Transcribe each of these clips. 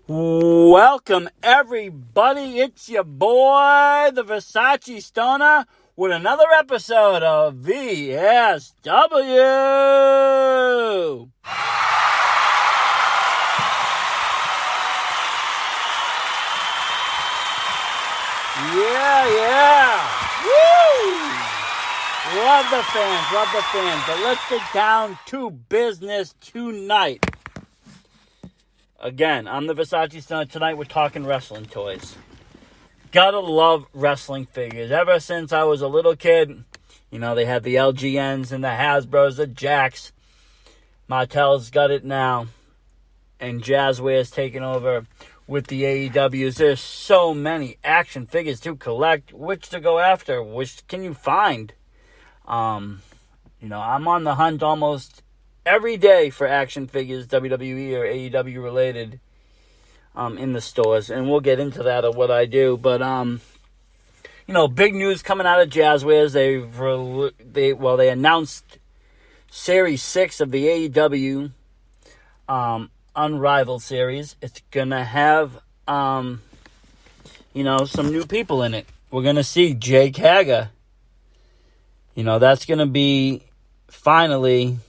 Welcome, everybody. It's your boy, the Versace Stoner, with another episode of VSW. Yeah. Woo! Love the fans. But let's get down to business tonight. Again, I'm the Versace Stoner. Tonight we're talking wrestling toys. Gotta love wrestling figures. Ever since I was a little kid, they had the LGNs and the Hasbros, the Jacks. Mattel's got it now. And Jazzware's taken over with the AEWs. There's so many action figures to collect. Which to go after? Which can you find? I'm on the hunt almost every day for action figures, WWE or AEW related, in the stores. And we'll get into that of what I do. But, big news coming out of Jazzwares. They announced Series 6 of the AEW Unrivaled Series. It's going to have, some new people in it. We're going to see Jake Hager. That's going to be finally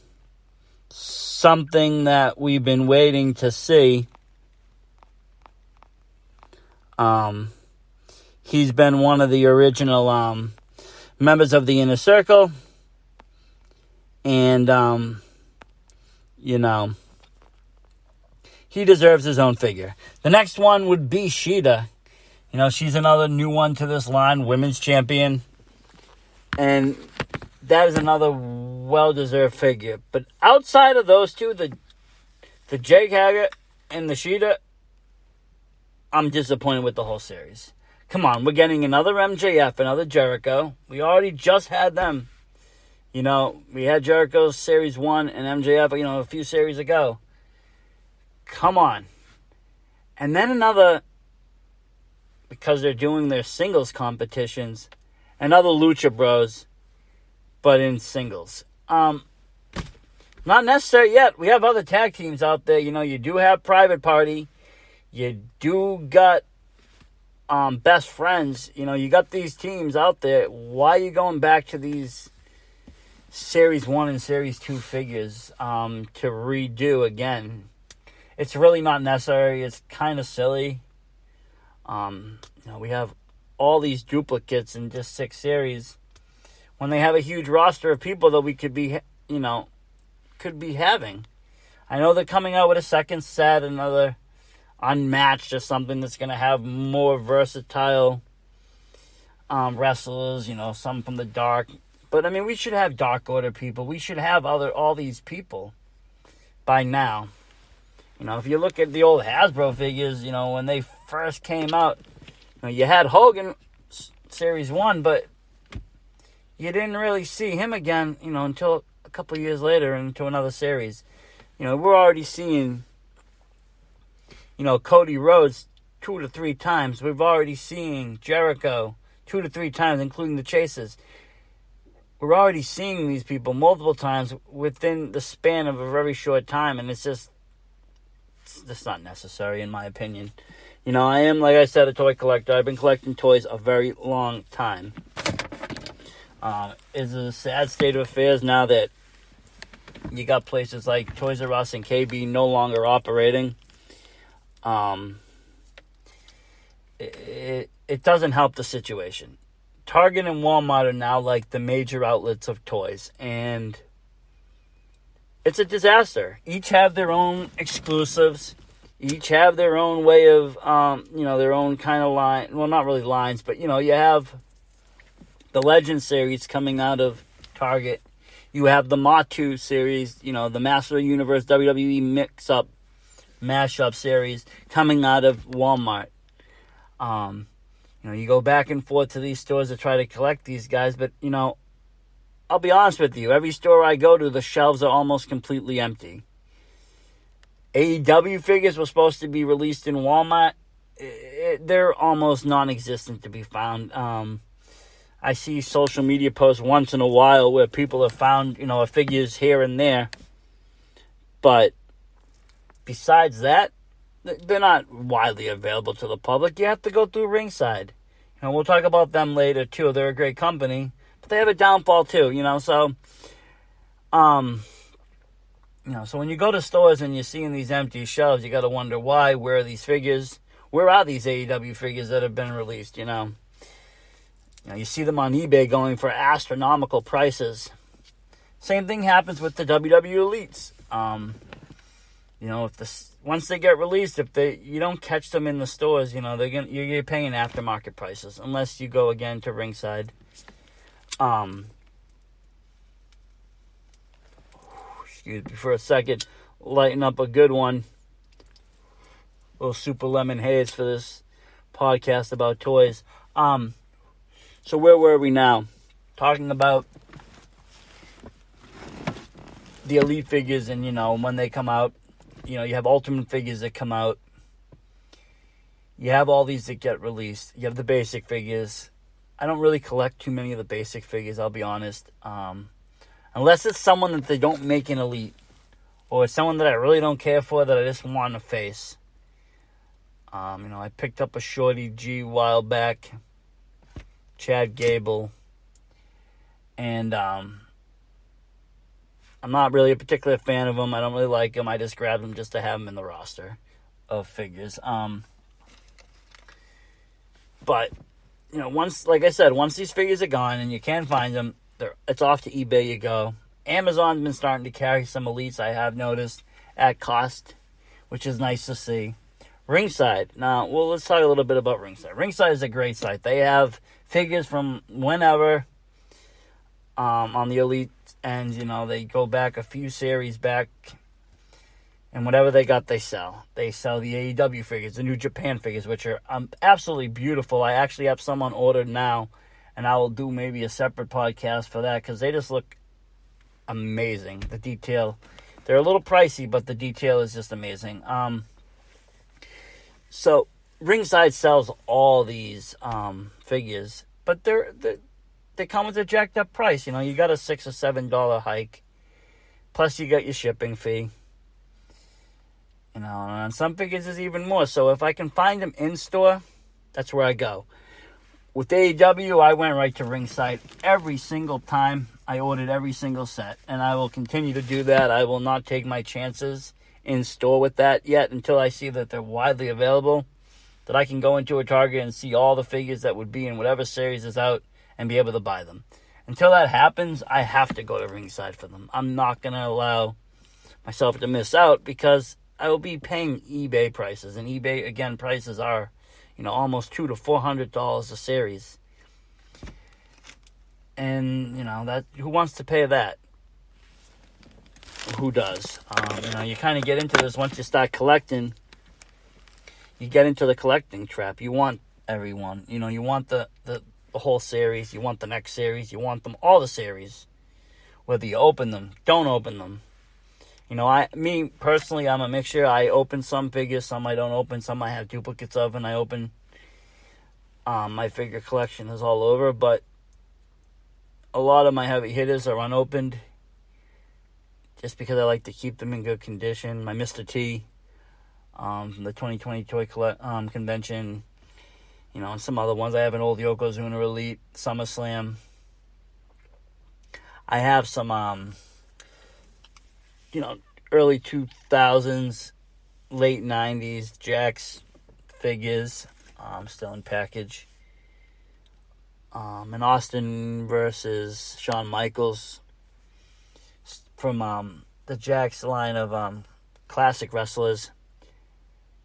something that we've been waiting to see. He's been one of the original members of the Inner Circle. And, he deserves his own figure. The next one would be Sheeta. She's another new one to this line, women's champion. And that is another well-deserved figure. But outside of those two, the Jake Hager and the Sheeta, I'm disappointed with the whole series. Come on, we're getting another MJF, another Jericho. We already just had them. We had Jericho's Series 1 and MJF, a few series ago. Come on. And then another, because they're doing their singles competitions, another Lucha Bros, but in singles. Not necessary yet. We have other tag teams out there. You do have Private Party. You do got Best Friends. You got these teams out there. Why are you going back to these Series 1 and Series 2 figures to redo again? It's really not necessary. It's kind of silly. We have all these duplicates in just 6 series when they have a huge roster of people that we could be having. I know they're coming out with a second set, another Unmatched or something that's going to have more versatile wrestlers, some from the Dark. But, we should have Dark Order people. We should have all these people by now. If you look at the old Hasbro figures, when they first came out, you had Hogan Series 1, but you didn't really see him again, until a couple of years later into another series. We're already seeing, Cody Rhodes 2 to 3 times. We've already seen Jericho 2 to 3 times, including the Chasers. We're already seeing these people multiple times within the span of a very short time, and it's just not necessary, in my opinion. I am, like I said, a toy collector. I've been collecting toys a very long time. It's a sad state of affairs now that you got places like Toys R Us and KB no longer operating. It doesn't help the situation. Target and Walmart are now like the major outlets of toys, and it's a disaster. Each have their own exclusives. Each have their own way of, their own kind of line. Well, not really lines, but, you have the Legend series coming out of Target. You have the Matu series, the Master of the Universe WWE mix-up, mashup series coming out of Walmart. You go back and forth to these stores to try to collect these guys, but, I'll be honest with you. Every store I go to, the shelves are almost completely empty. AEW figures were supposed to be released in Walmart. They're almost non-existent to be found. I see social media posts once in a while where people have found, figures here and there. But besides that, they're not widely available to the public. You have to go through Ringside. We'll talk about them later too. They're a great company, but they have a downfall too. So so when you go to stores and you're seeing these empty shelves, you got to wonder why. Where are these figures? Where are these AEW figures that have been released? You see them on eBay going for astronomical prices. Same thing happens with the WWE Elites. Once they get released, if you don't catch them in the stores, you're paying aftermarket prices unless you go again to Ringside. Excuse me for a second. Lighten up a good one. A little super lemon haze for this podcast about toys. So where were we now? Talking about the Elite figures and, when they come out. You have Ultimate figures that come out. You have all these that get released. You have the basic figures. I don't really collect too many of the basic figures, I'll be honest. Unless it's someone that they don't make an Elite. Or it's someone that I really don't care for that I just want to face. I picked up a Shorty G a while back. Chad Gable. And, I'm not really a particular fan of them. I don't really like them. I just grabbed them just to have them in the roster of figures. But, once these figures are gone and you can't find them, it's off to eBay you go. Amazon's been starting to carry some Elites, I have noticed, at cost, which is nice to see. Ringside. Now, let's talk a little bit about Ringside. Ringside is a great site. They have figures from whenever on the Elite. And, they go back a few series back. And whatever they got, they sell. They sell the AEW figures, the New Japan figures, which are absolutely beautiful. I actually have some on order now. And I will do maybe a separate podcast for that. Because they just look amazing. The detail. They're a little pricey, but the detail is just amazing. So, Ringside sells all these figures. But they come with a jacked up price. You got a $6 or $7 hike. Plus you got your shipping fee. And on some figures is even more. So if I can find them in store, that's where I go. With AEW, I went right to Ringside every single time. I ordered every single set. And I will continue to do that. I will not take my chances in store with that yet until I see that they're widely available. That I can go into a Target and see all the figures that would be in whatever series is out. And be able to buy them. Until that happens, I have to go to Ringside for them. I'm not going to allow myself to miss out because I will be paying eBay prices. And eBay, again, prices are, almost $200 to $400 a series. And, that who wants to pay that? Who does? You kind of get into this once you start collecting. You get into the collecting trap. You want everyone. You want the whole series, you want the next series, you want them all the series. Whether you open them, don't open them. Me personally, I'm a mixture. I open some figures, some I don't open, some I have duplicates of, and I open. My figure collection is all over, but a lot of my heavy hitters are unopened. Just because I like to keep them in good condition. My Mr. T, from the 2020 Toy Convention. And some other ones. I have an old Yokozuna Elite, SummerSlam. I have some, early 2000s, late 90s Jakks figures, still in package. An Austin versus Shawn Michaels from the Jakks line of classic wrestlers.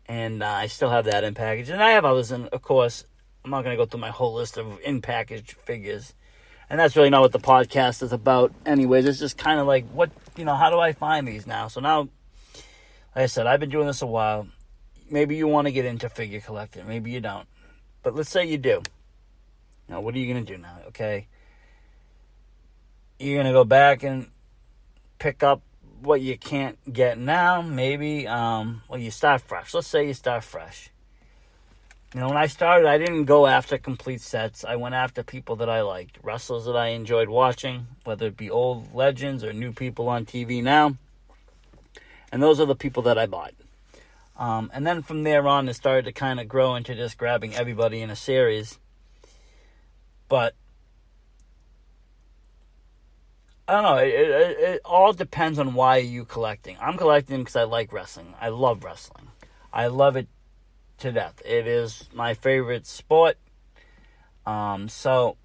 And I still have that in package. And I have others, and of course, I'm not going to go through my whole list of in-package figures. And that's really not what the podcast is about anyways. It's just kind of like, how do I find these now? So now, like I said, I've been doing this a while. Maybe you want to get into figure collecting. Maybe you don't. But let's say you do. Now, what are you going to do now, okay? You're going to go back and pick up what you can't get now, maybe, you start fresh. Let's say you start fresh. When I started, I didn't go after complete sets. I went after people that I liked, wrestlers that I enjoyed watching, whether it be old legends or new people on TV now. And those are the people that I bought. And then from there on, it started to kind of grow into just grabbing everybody in a series. But I don't know. It all depends on why you're collecting. I'm collecting because I like wrestling. I love wrestling. I love it to death. It is my favorite sport. So,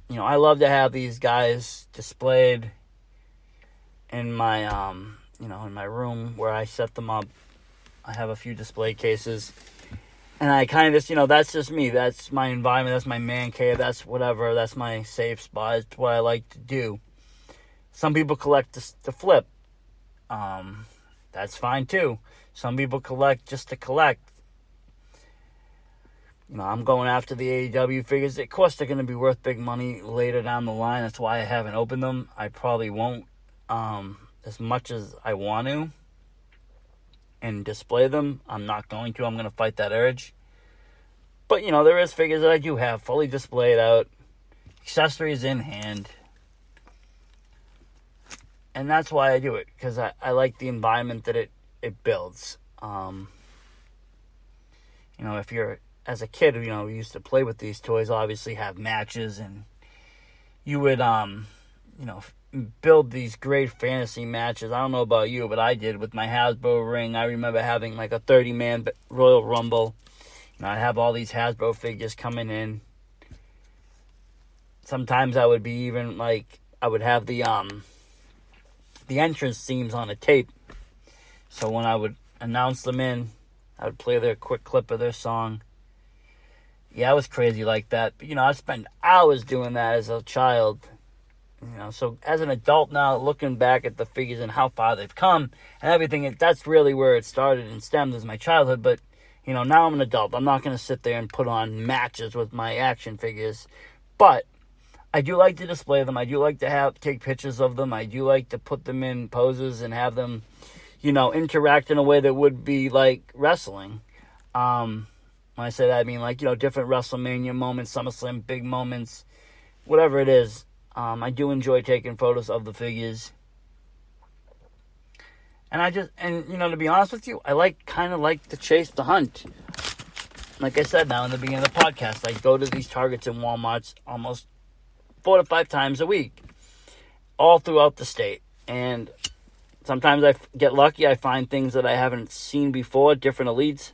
I love to have these guys displayed in my, in my room where I set them up. I have a few display cases. And I kind of just, that's just me. That's my environment. That's my man cave. That's whatever. That's my safe spot. It's what I like to do. Some people collect to flip. That's fine too. Some people collect just to collect. I'm going after the AEW figures. Of course, they're going to be worth big money later down the line. That's why I haven't opened them. I probably won't as much as I want to and display them. I'm not going to. I'm going to fight that urge. But, there is figures that I do have fully displayed out. Accessories in hand. And that's why I do it, because I like the environment that it builds. If you're, as a kid, we used to play with these toys, obviously have matches, and you would, build these great fantasy matches. I don't know about you, but I did with my Hasbro ring. I remember having like a 30-man Royal Rumble. I'd have all these Hasbro figures coming in. Sometimes I would be even like, I would have the entrance themes on a tape. So when I would announce them in, I would play their quick clip of their song. Yeah, I was crazy like that. But, I'd spend hours doing that as a child. So as an adult now, looking back at the figures and how far they've come and everything, that's really where it started and stemmed as my childhood. But, now I'm an adult. I'm not going to sit there and put on matches with my action figures. But I do like to display them. I do like to take pictures of them. I do like to put them in poses and have them, interact in a way that would be like wrestling. When I say that, I mean like, different WrestleMania moments, SummerSlam big moments, whatever it is. I do enjoy taking photos of the figures. And to be honest with you, I kind of like to chase the hunt. Like I said now in the beginning of the podcast, I go to these Targets and Walmarts almost 4 to 5 times a week, all throughout the state. And sometimes I get lucky. I find things that I haven't seen before, different elites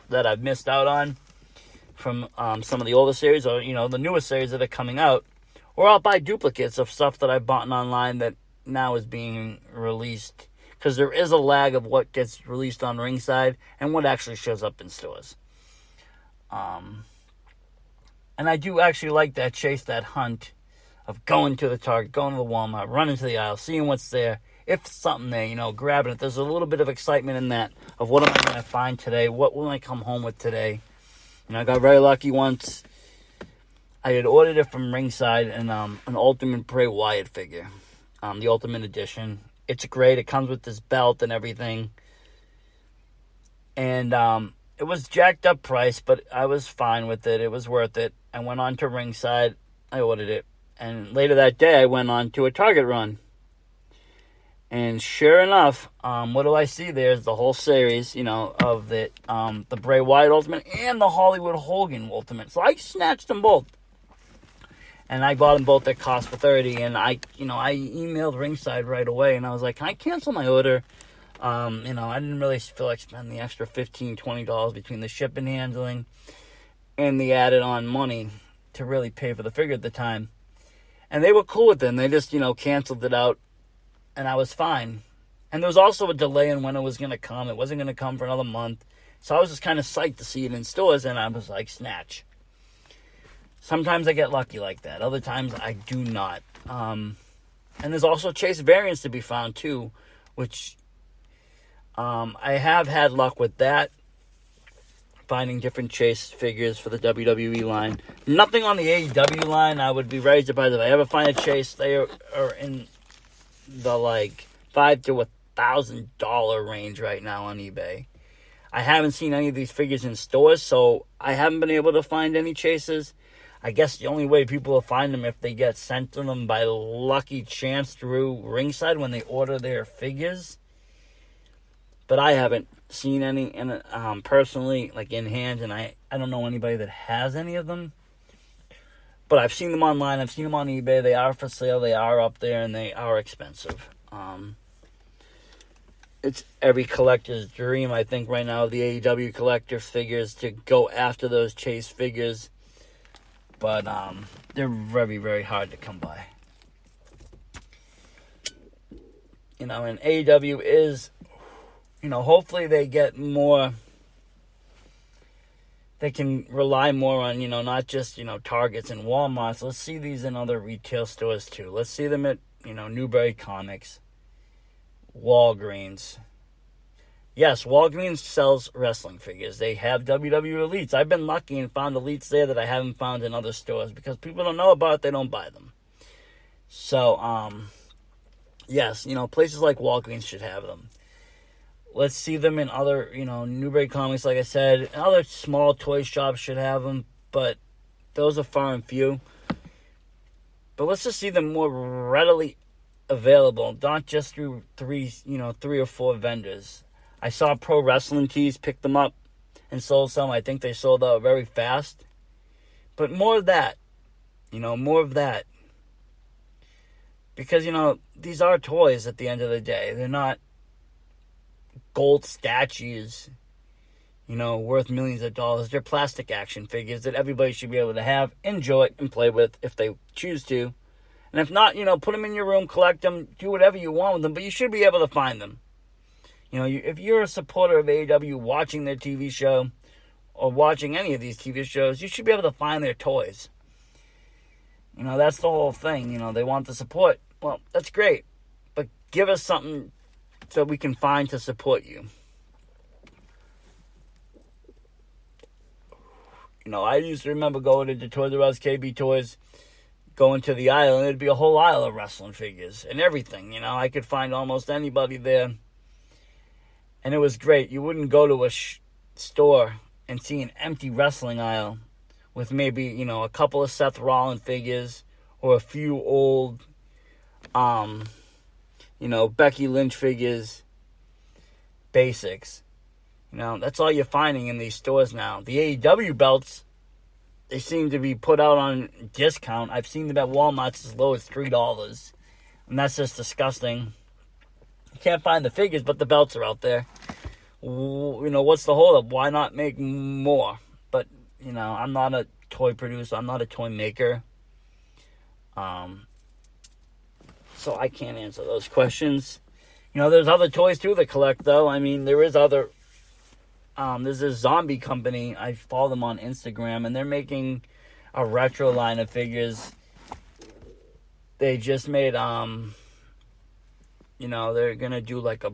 that I've missed out on from some of the older series or, the newer series that are coming out. Or I'll buy duplicates of stuff that I've bought online that now is being released. Because there is a lag of what gets released on Ringside and what actually shows up in stores. And I do actually like that chase, that hunt of going to the Target, going to the Walmart, running to the aisle, seeing what's there. If something there, grabbing it. There's a little bit of excitement in that of what am I going to find today? What will I come home with today? I got very lucky once. I had ordered it from Ringside and an Ultimate Bray Wyatt figure. The Ultimate Edition. It's great. It comes with this belt and everything. And it was jacked up price, but I was fine with it. It was worth it. I went on to Ringside. I ordered it. And later that day, I went on to a Target run. And sure enough, what do I see? There's the whole series, of the Bray Wyatt Ultimate and the Hollywood Hogan Ultimate. So I snatched them both. And I bought them both at cost for $30. And I emailed Ringside right away. And I was like, can I cancel my order? I didn't really feel like spending the extra $15, $20 between the shipping and handling and the added on money to really pay for the figure at the time. And they were cool with it. And they just, canceled it out. And I was fine. And there was also a delay in when it was going to come. It wasn't going to come for another month. So I was just kind of psyched to see it in stores. And I was like, snatch. Sometimes I get lucky like that. Other times I do not. And there's also chase variants to be found too. Which I have had luck with that. Finding different chase figures for the WWE line. Nothing on the AEW line. I would be very surprised if I ever find a chase. They are in the $5,000 to $1,000 range right now on eBay. I haven't seen any of these figures in stores, so I haven't been able to find any chases. I guess the only way people will find them if they get sent to them by lucky chance through Ringside when they order their figures. but I haven't seen any in personally, like in hand, and I don't know anybody that has any of them. But I've seen them online. I've seen them on eBay. They are for sale. They are up there, and they are expensive. It's every collector's dream, I think, right now, the AEW collector figures, to go after those chase figures. But they're very, very hard to come by. You know, and AEW is, you know, hopefully they get more, they can rely more on, you know, not just, you know, Targets and Walmarts. Let's see these in other retail stores too. Let's see them at, you know, Newbury Comics, Walgreens. Yes, Walgreens sells wrestling figures. They have WWE Elites. I've been lucky and found Elites there that I haven't found in other stores because people don't know about it, they don't buy them. So, yes, you know, places like Walgreens should have them. Let's see them in other, you know, Newbury Comics, like I said. Other small toy shops should have them, but those are far and few. But let's just see them more readily available, not just through three or four vendors. I saw Pro Wrestling Tees pick them up and sold some. I think they sold out very fast. But more of that. You know, more of that. Because, you know, these are toys at the end of the day. They're not gold statues, you know, worth millions of dollars. They're plastic action figures that everybody should be able to have, enjoy, and play with if they choose to. And if not, you know, put them in your room, collect them, do whatever you want with them, but you should be able to find them. You know, if you're a supporter of AEW, watching their TV show, or watching any of these TV shows, you should be able to find their toys. You know, that's the whole thing. You know, they want the support. Well, that's great. But give us something so we can find to support you. You know, I used to remember going into Toys R Us, KB Toys, going to the aisle, and there'd be a whole aisle of wrestling figures and everything. You know, I could find almost anybody there. And it was great. You wouldn't go to a store and see an empty wrestling aisle with maybe, you know, a couple of Seth Rollins figures or a few old, you know, Becky Lynch figures, basics. You know, that's all you're finding in these stores now. The AEW belts, they seem to be put out on discount. I've seen them at Walmart as low as $3. And that's just disgusting. You can't find the figures, but the belts are out there. You know, what's the holdup? Why not make more? But, you know, I'm not a toy producer. I'm not a toy maker. So I can't answer those questions. You know, there's other toys, too, that collect, though. I mean, there is other... there's this zombie company. I follow them on Instagram, and they're making a retro line of figures. They just made... you know, they're going to do like a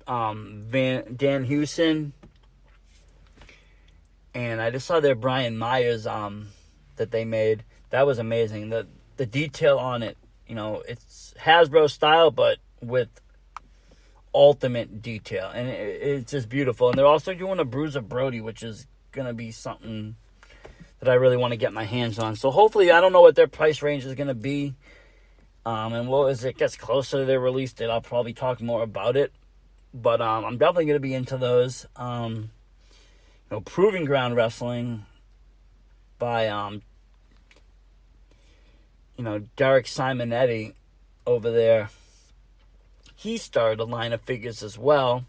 Dan Houston. And I just saw their Brian Myers that they made. That was amazing. The detail on it, you know, it's Hasbro style, but with ultimate detail. And it's just beautiful. And they're also doing a Bruiser Brody, which is going to be something that I really want to get my hands on. So hopefully, I don't know what their price range is going to be. And as it gets closer to their release date, I'll probably talk more about it. But I'm definitely going to be into those. You know, Proving Ground Wrestling by, you know, Derek Simonetti over there. He started a line of figures as well.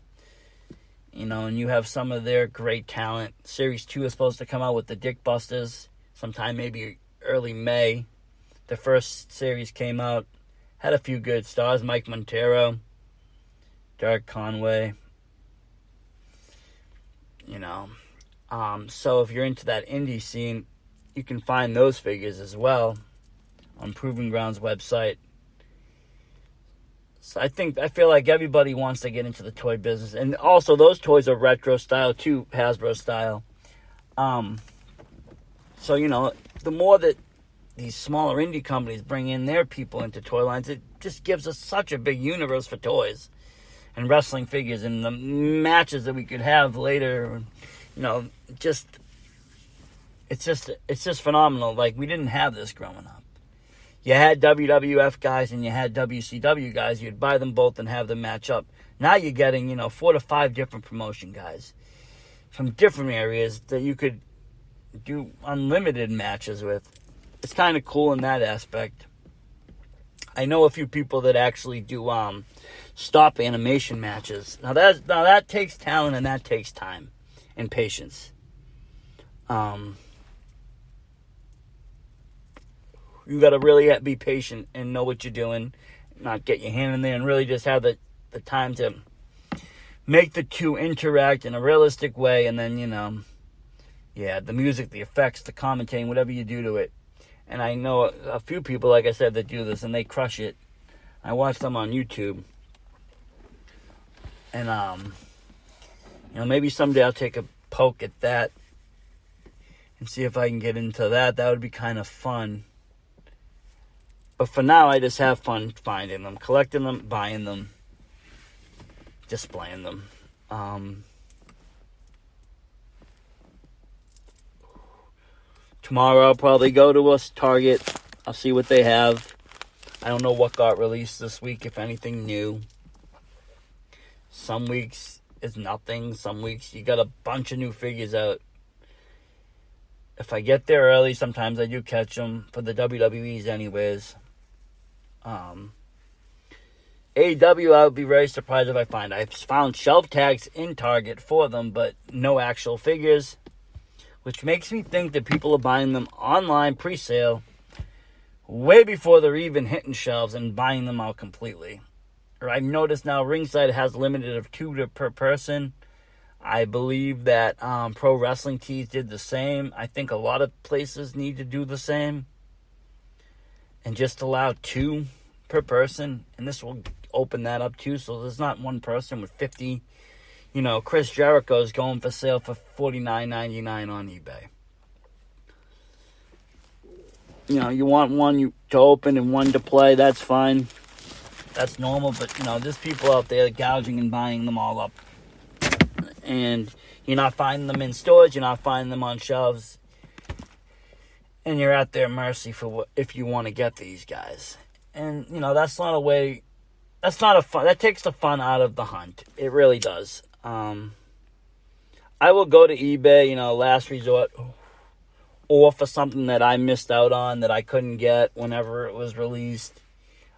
You know, and you have some of their great talent. Series 2 is supposed to come out with the Dick Busters sometime maybe early May. The first series came out, had a few good stars. Mike Montero, Derek Conway. You know, so if you're into that indie scene, you can find those figures as well on Proving Ground's website. So I feel like everybody wants to get into the toy business. And also, those toys are retro style too, Hasbro style. So, you know, the more that these smaller indie companies bring in their people into toy lines, it just gives us such a big universe for toys and wrestling figures and the matches that we could have later. You know, it's just phenomenal. Like, we didn't have this growing up. You had WWF guys and you had WCW guys. You'd buy them both and have them match up. Now you're getting, 4 to 5 different promotion guys from different areas that you could do unlimited matches with. It's kind of cool in that aspect. I know a few people that actually do stop animation matches. Now that takes talent and that takes time and patience. You got to really be patient and know what you're doing, not get your hand in there, and really just have the time to make the two interact in a realistic way. And then, the music, the effects, the commentating, whatever you do to it. And I know a few people, like I said, that do this, and they crush it. I watch them on YouTube. And, maybe someday I'll take a poke at that and see if I can get into that. That would be kind of fun. But for now, I just have fun finding them, collecting them, buying them, displaying them. Tomorrow I'll probably go to a Target. I'll see what they have. I don't know what got released this week, if anything new. Some weeks it's nothing. Some weeks you got a bunch of new figures out. If I get there early, sometimes I do catch them for the WWEs anyways. AEW, I would be very surprised if I find. I've found shelf tags in Target for them, but no actual figures, which makes me think that people are buying them online pre-sale way before they're even hitting shelves and buying them out completely. Or I've noticed now Ringside has limited of 2 per person. I believe that Pro Wrestling Tees did the same. I think a lot of places need to do the same and just allow 2 per person, and this will open that up too, so there's not one person with 50. Chris Jericho is going for sale for $49.99 on eBay. You want one to open and one to play, that's fine. That's normal, but, there's people out there gouging and buying them all up. And you're not finding them in stores, you're not finding them on shelves. And you're at their mercy for if you want to get these guys. And, that's not a way, that takes the fun out of the hunt. It really does. I will go to eBay, last resort, or for something that I missed out on that I couldn't get whenever it was released.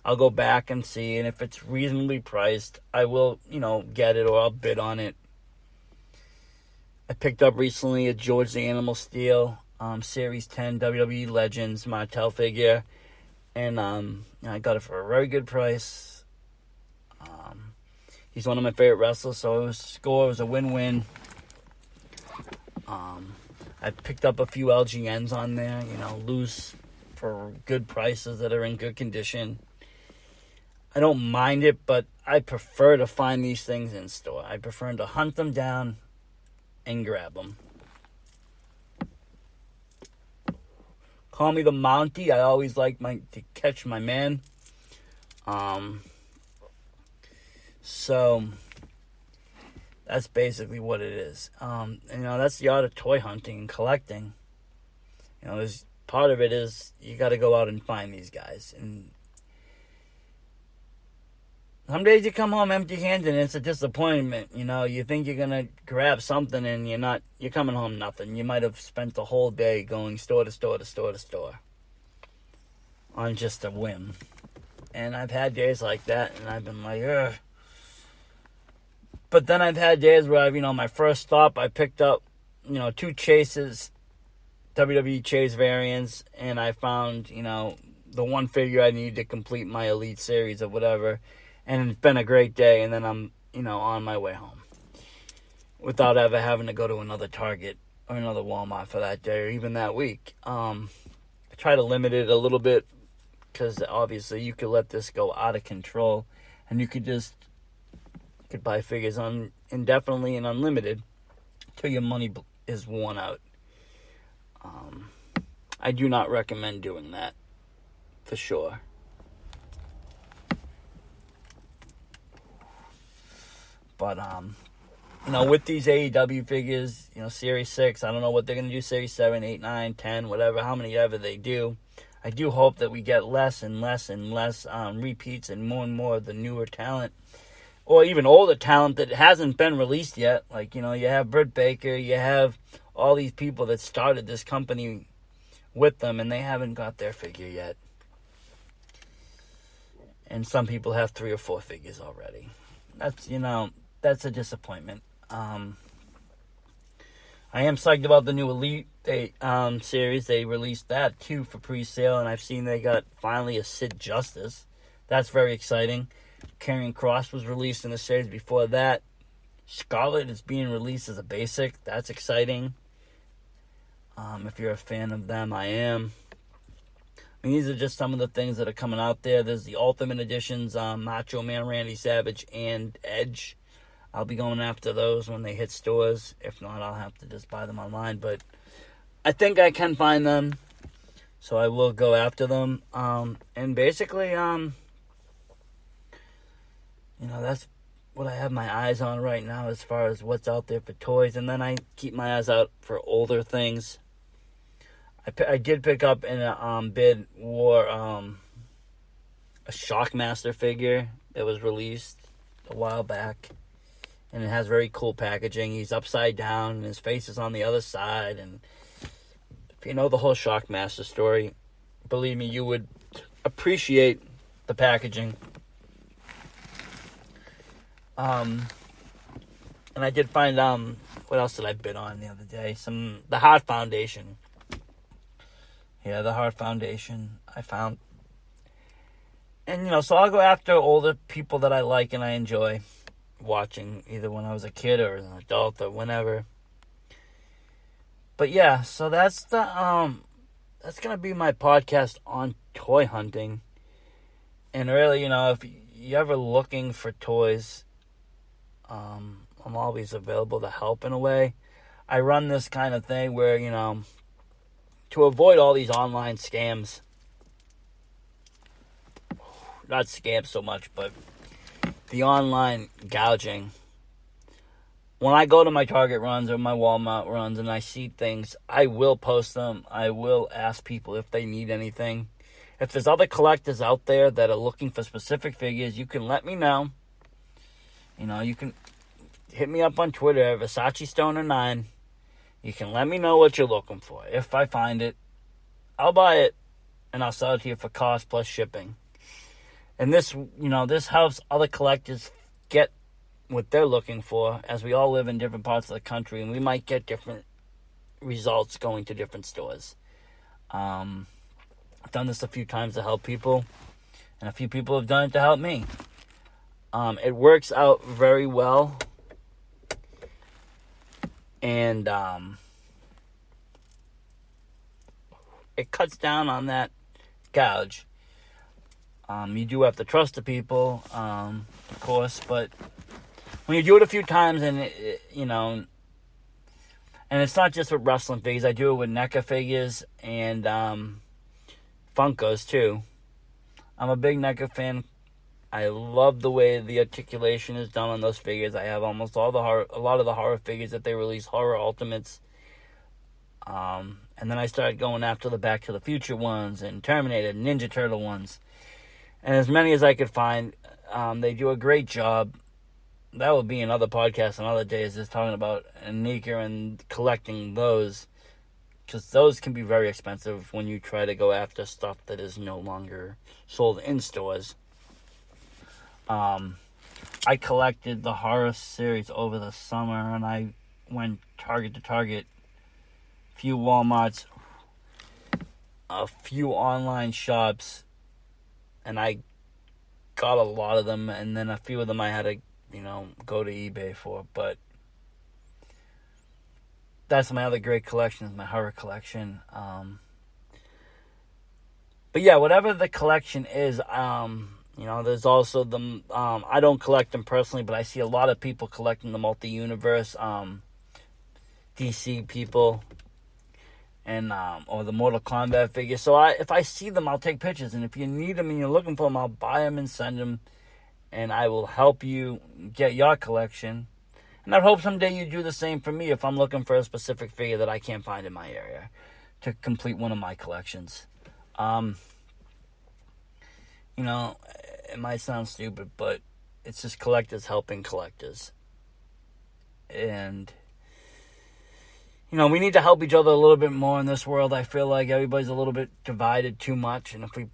I'll go back and see, and if it's reasonably priced, I will, get it or I'll bid on it. I picked up recently a George the Animal Steel Series 10 WWE Legends Martel figure, and I got it for a very good price. He's one of my favorite wrestlers, so it was a win-win. I picked up a few LGNs on there, loose for good prices that are in good condition. I don't mind it, but I prefer to find these things in store. I prefer to hunt them down and grab them. Call me the Mountie. I always like to catch my man. So that's basically what it is. That's the art of toy hunting and collecting. There's part of it is you got to go out and find these guys. And some days you come home empty-handed and it's a disappointment. You think you're going to grab something and you're coming home nothing. You might have spent the whole day going store to store to store to store on just a whim. And I've had days like that and I've been like, ugh. But then I've had days where my first stop, I picked up, 2 chases, WWE Chase variants, and I found, the one figure I needed to complete my Elite Series or whatever. And it's been a great day, and then I'm, on my way home. Without ever having to go to another Target or another Walmart for that day or even that week. I try to limit it a little bit because obviously you could let this go out of control and you could buy figures indefinitely and unlimited till your money is worn out. I do not recommend doing that for sure. But, with these AEW figures, Series 6, I don't know what they're going to do, Series 7, 8, 9, 10, whatever, how many ever they do. I do hope that we get less and less and less repeats and more of the newer talent. or even older talent that hasn't been released yet. Like, you have Britt Baker, you have all these people that started this company with them, and they haven't got their figure yet. And some people have 3 or 4 figures already. That's a disappointment. I am psyched about the new Elite series. They released that too for pre-sale, and I've seen they got finally a Sid Justice. That's very exciting. Karrion Kross was released in the series before that. Scarlett is being released as a basic. That's exciting. If you're a fan of them, I am. I mean, these are just some of the things that are coming out there. There's the Ultimate Editions, Macho Man, Randy Savage, and Edge. I'll be going after those when they hit stores. If not, I'll have to just buy them online. But I think I can find them, so I will go after them. And basically, that's what I have my eyes on right now as far as what's out there for toys. And then I keep my eyes out for older things. I did pick up in a bid war a Shockmaster figure that was released a while back. And it has very cool packaging. He's upside down and his face is on the other side. And if you know the whole Shockmaster story, believe me, you would appreciate the packaging. And I did find, what else did I bid on the other day? The Heart Foundation. Yeah, the Heart Foundation I found. And, so I'll go after older people that I like and I enjoy watching, either when I was a kid or an adult or whenever. But yeah, so that's gonna be my podcast on toy hunting. And really, if you're ever looking for toys, I'm always available to help in a way. I run this kind of thing where, to avoid all these online scams, not scams so much, but the online gouging. When I go to my Target runs or my Walmart runs and I see things, I will post them. I will ask people if they need anything. If there's other collectors out there that are looking for specific figures, you can let me know. You can hit me up on Twitter, Versace Stoner 9. You can let me know what you're looking for. If I find it, I'll buy it, and I'll sell it to you for cost plus shipping. And this helps other collectors get what they're looking for, as we all live in different parts of the country, and we might get different results going to different stores. I've done this a few times to help people, and a few people have done it to help me. It works out very well. And it cuts down on that gouge. You do have to trust the people, of course, but when you do it a few times and, and it's not just with wrestling figures. I do it with NECA figures and Funkos, too. I'm a big NECA fan. I love the way the articulation is done on those figures. I have almost a lot of the horror figures that they release, horror ultimates. And then I started going after the Back to the Future ones and Terminator, Ninja Turtle ones. And as many as I could find, they do a great job. That will be another podcast on other days, just talking about NECA and collecting those. Because those can be very expensive when you try to go after stuff that is no longer sold in stores. I collected the horror series over the summer, and I went Target to Target, a few Walmarts, a few online shops, and I got a lot of them, and then a few of them I had to, go to eBay for, but that's my other great collection, is my horror collection. But yeah, whatever the collection is, there's also the, I don't collect them personally, but I see a lot of people collecting the multi-universe, DC people, and, or the Mortal Kombat figures. So if I see them, I'll take pictures, and if you need them and you're looking for them, I'll buy them and send them, and I will help you get your collection. And I hope someday you do the same for me if I'm looking for a specific figure that I can't find in my area to complete one of my collections. It might sound stupid, but It's just collectors helping collectors. And, we need to help each other a little bit more in this world. I feel like everybody's a little bit divided too much. And if we,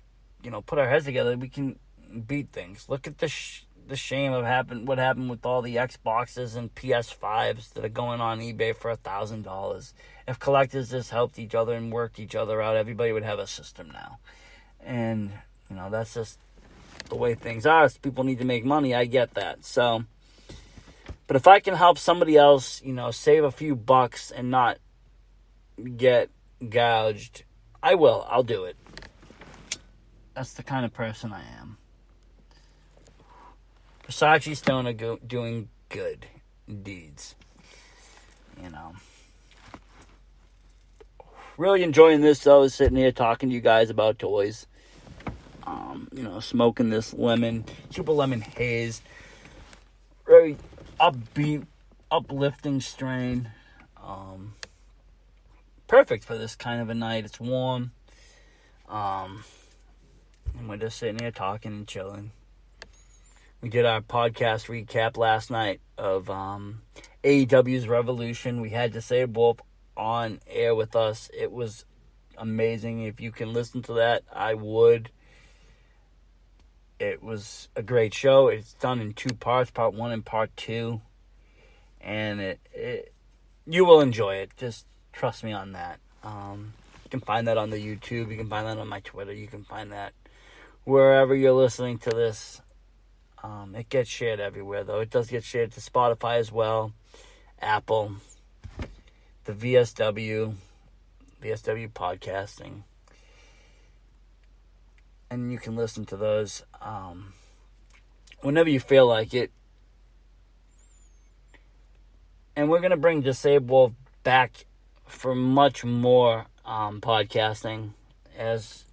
put our heads together, we can beat things. Look at the shame of what happened with all the Xboxes and PS5s that are going on eBay for $1,000. If collectors just helped each other and worked each other out, everybody would have a system now. And, that's just the way things are. So people need to make money. I get that. So, but if I can help somebody else, save a few bucks and not get gouged, I will. I'll do it. That's the kind of person I am. Versace Stone are doing good deeds. Really enjoying this, though, sitting here talking to you guys about toys. Smoking this super lemon haze. Very upbeat, uplifting strain. Perfect for this kind of a night. It's warm. And we're just sitting here talking and chilling. We did our podcast recap last night of AEW's Revolution. We had Disabled on air with us. It was amazing. If you can listen to that, I would. It was a great show. It's done in 2 parts, part 1 and part 2. And you will enjoy it. Just trust me on that. You can find that on the YouTube. You can find that on my Twitter. You can find that wherever you're listening to this. It gets shared everywhere, though. It does get shared to Spotify as well, Apple, the VSW podcasting. And you can listen to those whenever you feel like it. And we're going to bring Disabled back for much more podcasting as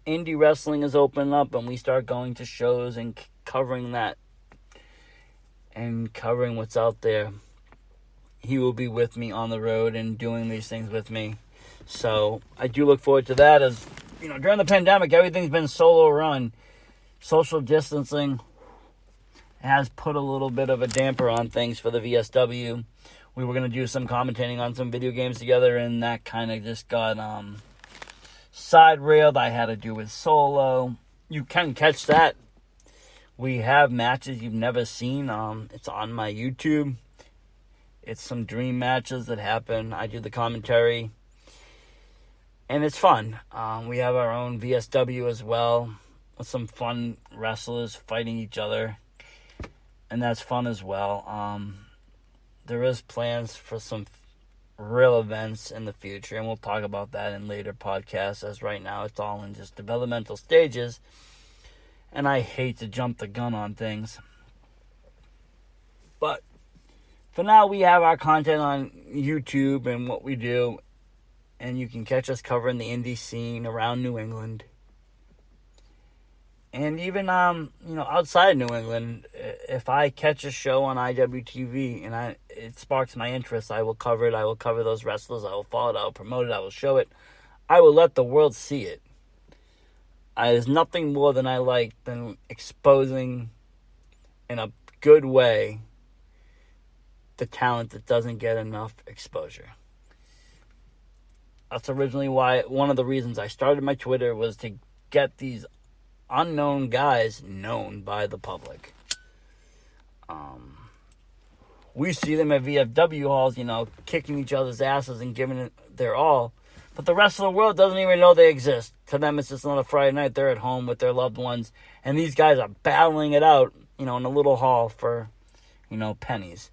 indie wrestling is opening up and we start going to shows and covering that and covering what's out there. He will be with me on the road and doing these things with me. So I do look forward to that. As during the pandemic, everything's been solo run. Social distancing has put a little bit of a damper on things for the VSW. We were going to do some commentating on some video games together, and that kind of just got side railed. I had to do with solo. You can catch that. We have matches you've never seen. It's on my YouTube. It's some dream matches that happen. I do the commentary. And it's fun. We have our own VSW as well, with some fun wrestlers fighting each other. And that's fun as well. There is plans for some real events in the future, and we'll talk about that in later podcasts, as right now it's all in just developmental stages. And I hate to jump the gun on things. But for now, we have our content on YouTube and what we do. And you can catch us covering the indie scene around New England. And even, outside of New England, if I catch a show on IWTV and it sparks my interest, I will cover it. I will cover those wrestlers. I will follow it. I will promote it. I will show it. I will let the world see it. There's nothing more than I like than exposing in a good way the talent that doesn't get enough exposure. That's originally one of the reasons I started my Twitter was to get these unknown guys known by the public. We see them at VFW halls, kicking each other's asses and giving it their all. But the rest of the world doesn't even know they exist. To them, it's just another Friday night. They're at home with their loved ones. And these guys are battling it out, in a little hall for, pennies.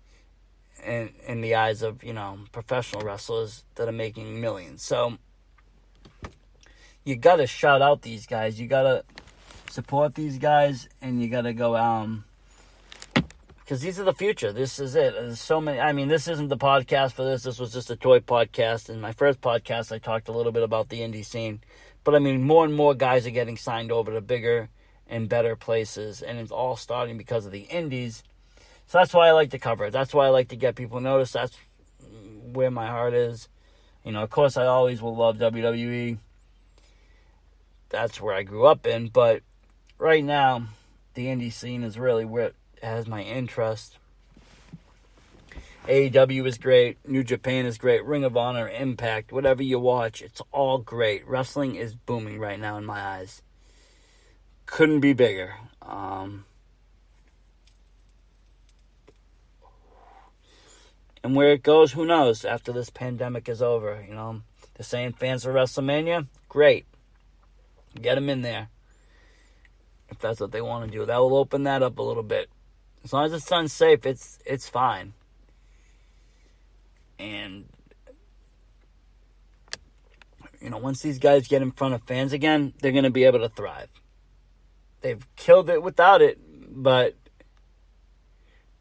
In the eyes of, professional wrestlers that are making millions. So, you got to shout out these guys. You got to support these guys. And you got to go, because these are the future. This is it. There's so many. This isn't the podcast for this. This was just a toy podcast. In my first podcast, I talked a little bit about the indie scene. But, more and more guys are getting signed over to bigger and better places. And it's all starting because of the indies. So that's why I like to cover it. That's why I like to get people noticed. That's where my heart is. Of course, I always will love WWE. That's where I grew up in. But right now, the indie scene is really where has my interest. AEW is great. New Japan is great. Ring of Honor, Impact, whatever you watch, it's all great. Wrestling is booming right now in my eyes. Couldn't be bigger. And where it goes, who knows, after this pandemic is over, you know. They're saying fans for WrestleMania, great. Get them in there. If that's what they want to do. That will open that up a little bit. As long as it's done safe, it's fine. And, you know, once these guys get in front of fans again, they're going to be able to thrive. They've killed it without it, but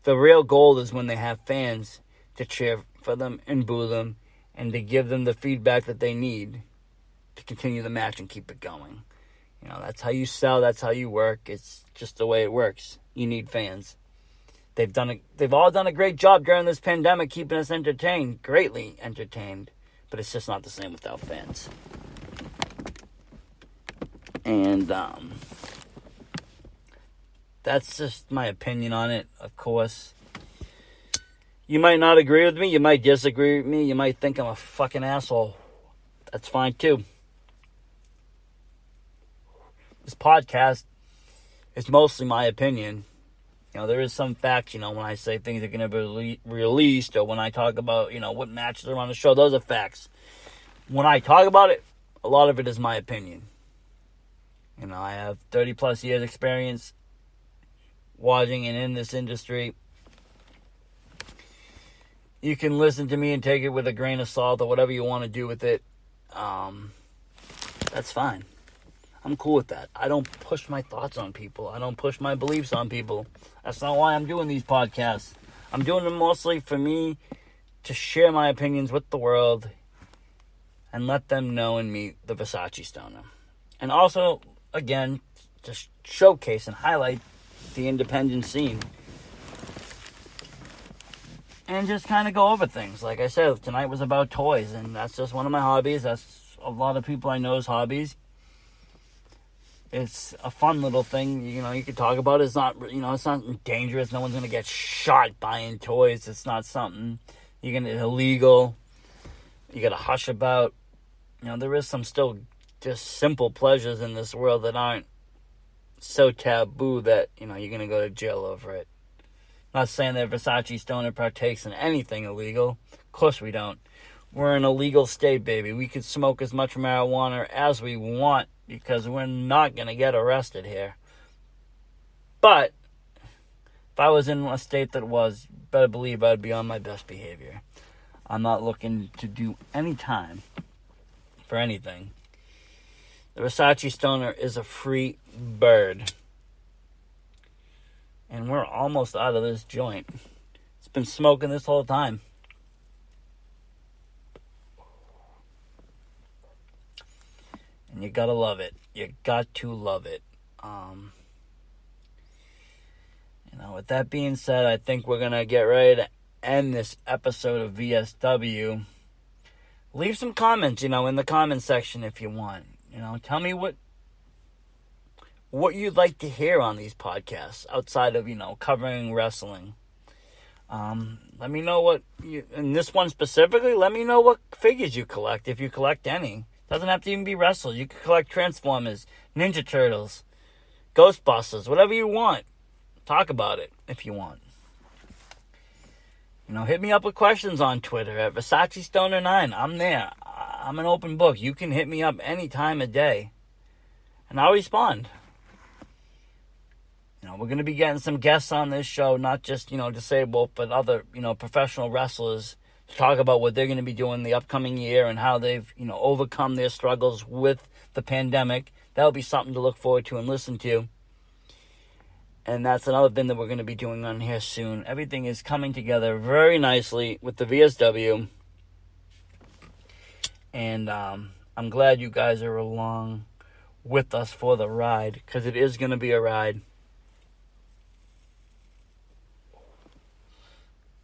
the real goal is when they have fans to cheer for them and boo them and to give them the feedback that they need to continue the match and keep it going. You know, that's how you sell, that's how you work. It's just the way it works. You need fans. They've all done a great job during this pandemic keeping us entertained, greatly entertained, but it's just not the same without fans. And that's just my opinion on it, of course. You might not agree with me, you might disagree with me, you might think I'm a fucking asshole. That's fine too. This podcast is mostly my opinion. You know, there is some facts, you know, when I say things are going to be released or when I talk about, you know, what matches are on the show, those are facts. When I talk about it, a lot of it is my opinion. You know, I have 30 plus years experience watching and in this industry. You can listen to me and take it with a grain of salt or whatever you want to do with it. That's fine. I'm cool with that. I don't push my thoughts on people. I don't push my beliefs on people. That's not why I'm doing these podcasts. I'm doing them mostly for me to share my opinions with the world and let them know and meet the Versace Stoner. And also, again, to showcase and highlight the independent scene. And just kind of go over things. Like I said, tonight was about toys, and that's just one of my hobbies. That's a lot of people I know's hobbies. It's a fun little thing, you know, you can talk about it. It's not, you know, it's not dangerous. No one's going to get shot buying toys. It's not something you're going to illegal. You got to hush about. You know, there is some still just simple pleasures in this world that aren't so taboo that, you know, you're going to go to jail over it. Not saying that Versace Stoner partakes in anything illegal. Of course we don't. We're in a legal state, baby. We could smoke as much marijuana as we want because we're not going to get arrested here. But if I was in a state that was, better believe I'd be on my best behavior. I'm not looking to do any time for anything. The Versace Stoner is a free bird. And we're almost out of this joint. It's been smoking this whole time. And you gotta love it. You got to love it. You know, with that being said, I think we're gonna get ready to end this episode of VSW. Leave some comments, you know, in the comment section if you want. You know, tell me what you'd like to hear on these podcasts outside of, you know, covering wrestling. Let me know what in this one specifically, let me know what figures you collect, if you collect any. Doesn't have to even be wrestlers. You can collect Transformers, Ninja Turtles, Ghostbusters, whatever you want. Talk about it if you want. You know, hit me up with questions on Twitter at Versace Stoner 9. I'm there. I'm an open book. You can hit me up any time of day, and I'll respond. You know, we're going to be getting some guests on this show, not just, you know, disabled, but other, you know, professional wrestlers to talk about what they're going to be doing the upcoming year and how they've, you know, overcome their struggles with the pandemic. That'll be something to look forward to and listen to. And that's another thing that we're going to be doing on here soon. Everything is coming together very nicely with the VSW. And I'm glad you guys are along with us for the ride, because it is going to be a ride.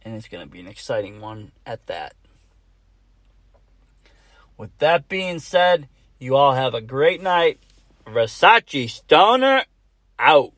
And it's going to be an exciting one at that. With that being said, you all have a great night. Versace Stoner out.